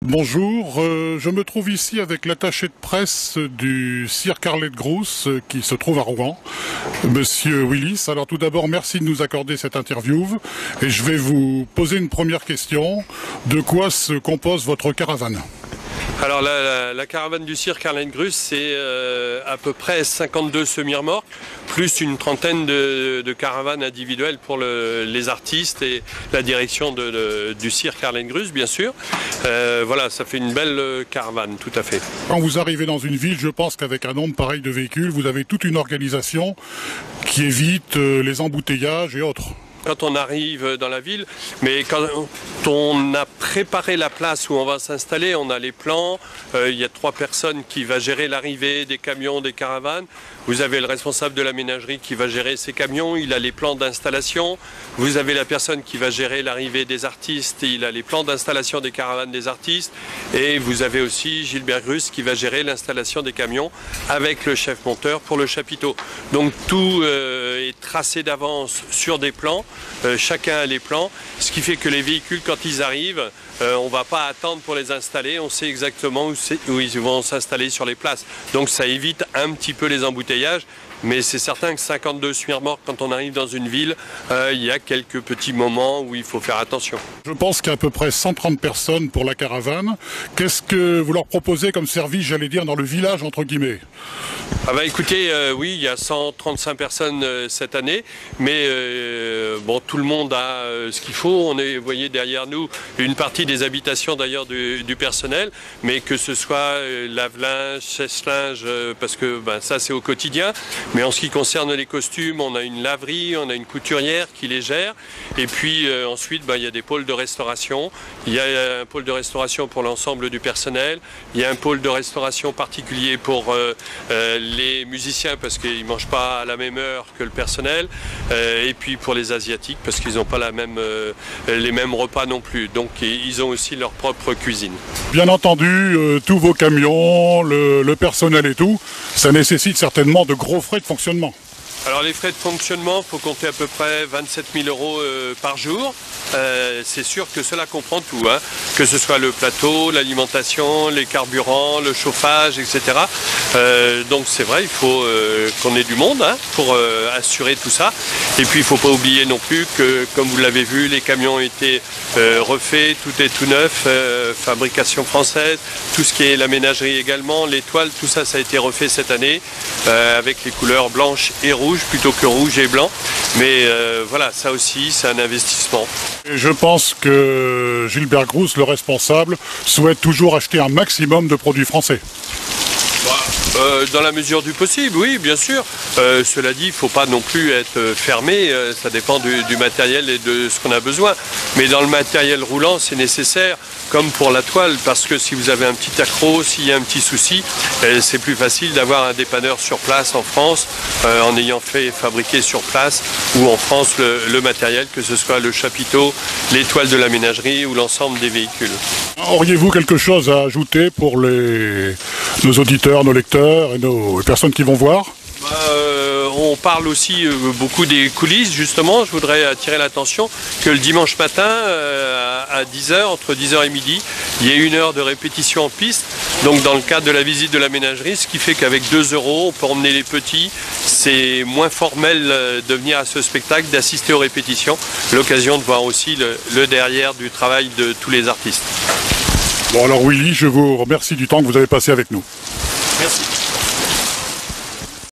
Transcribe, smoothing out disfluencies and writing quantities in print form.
Bonjour, je me trouve ici avec l'attaché de presse du cirque Arlette Groos qui se trouve à Rouen, Monsieur Willis. Alors tout d'abord, merci de nous accorder cette interview et je vais vous poser une première question. De quoi se compose votre caravane ? Alors la caravane du cirque Arlette Groos, c'est à peu près 52 semi-remorques, plus une trentaine de caravanes individuelles pour les artistes et la direction du cirque Arlette Groos, bien sûr. Voilà, ça fait une belle caravane, tout à fait. Quand vous arrivez dans une ville, je pense qu'avec un nombre pareil de véhicules, vous avez toute une organisation qui évite les embouteillages et autres. Quand on arrive dans la ville, mais quand on a préparé la place où on va s'installer, on a les plans, il y a 3 personnes qui vont gérer l'arrivée des camions, des caravanes. Vous avez le responsable de la ménagerie qui va gérer ces camions, il a les plans d'installation. Vous avez la personne qui va gérer l'arrivée des artistes, il a les plans d'installation des caravanes des artistes. Et vous avez aussi Gilbert Groos qui va gérer l'installation des camions avec le chef monteur pour le chapiteau. Donc tout est tracé d'avance sur des plans. Chacun a les plans, ce qui fait que les véhicules, quand ils arrivent, on ne va pas attendre pour les installer, on sait exactement où ils vont s'installer sur les places. Donc ça évite un petit peu les embouteillages, mais c'est certain que 52 semi-remorques, quand on arrive dans une ville, il y a quelques petits moments où il faut faire attention. Je pense qu'il y a à peu près 130 personnes pour la caravane. Qu'est-ce que vous leur proposez comme service, j'allais dire, dans le village, entre guillemets ? Ah bah écoutez, oui, il y a 135 personnes cette année, mais bon, tout le monde a ce qu'il faut. On est, vous voyez derrière nous, une partie des habitations d'ailleurs du personnel, mais que ce soit lave-linge, sèche-linge, parce que ben, ça c'est au quotidien. Mais en ce qui concerne les costumes, on a une laverie, on a une couturière qui les gère, et puis ensuite ben, il y a des pôles de restauration. Il y a un pôle de restauration pour l'ensemble du personnel, il y a un pôle de restauration particulier pour les musiciens parce qu'ils ne mangent pas à la même heure que le personnel, et puis pour les asiatiques parce qu'ils n'ont pas les mêmes repas non plus, donc ils ont aussi leur propre cuisine. Bien entendu, tous vos camions, le personnel et tout, ça nécessite certainement de gros frais de fonctionnement. Alors les frais de fonctionnement, il faut compter à peu près 27 000 € par jour. C'est sûr que cela comprend tout, hein, que ce soit le plateau, l'alimentation, les carburants, le chauffage, etc. Donc c'est vrai, il faut qu'on ait du monde hein, pour assurer tout ça. Et puis il ne faut pas oublier non plus que, comme vous l'avez vu, les camions ont été refaits, tout est tout neuf, fabrication française, tout ce qui est la ménagerie également, les toiles, tout ça, ça a été refait cette année avec les couleurs blanches et rouges plutôt que rouge et blanc. Mais voilà, ça aussi, c'est un investissement. Et je pense que Gilbert Groos, le responsable, souhaite toujours acheter un maximum de produits français. Dans la mesure du possible, oui, bien sûr. Cela dit, il ne faut pas non plus être fermé, ça dépend du matériel et de ce qu'on a besoin. Mais dans le matériel roulant, c'est nécessaire, comme pour la toile, parce que si vous avez un petit accroc, s'il y a un petit souci, c'est plus facile d'avoir un dépanneur sur place en France, en ayant fait fabriquer sur place, ou en France le matériel, que ce soit le chapiteau, les toiles de la ménagerie ou l'ensemble des véhicules. Auriez-vous quelque chose à ajouter pour nos auditeurs, nos lecteurs et nos personnes qui vont voir ? On parle aussi beaucoup des coulisses, justement. Je voudrais attirer l'attention que le dimanche matin, à 10h, entre 10h et midi, il y a 1 heure de répétition en piste. Donc dans le cadre de la visite de la ménagerie, ce qui fait qu'avec 2 €, on peut emmener les petits. C'est moins formel de venir à ce spectacle, d'assister aux répétitions. L'occasion de voir aussi le derrière du travail de tous les artistes. Bon alors Willy, je vous remercie du temps que vous avez passé avec nous. Merci.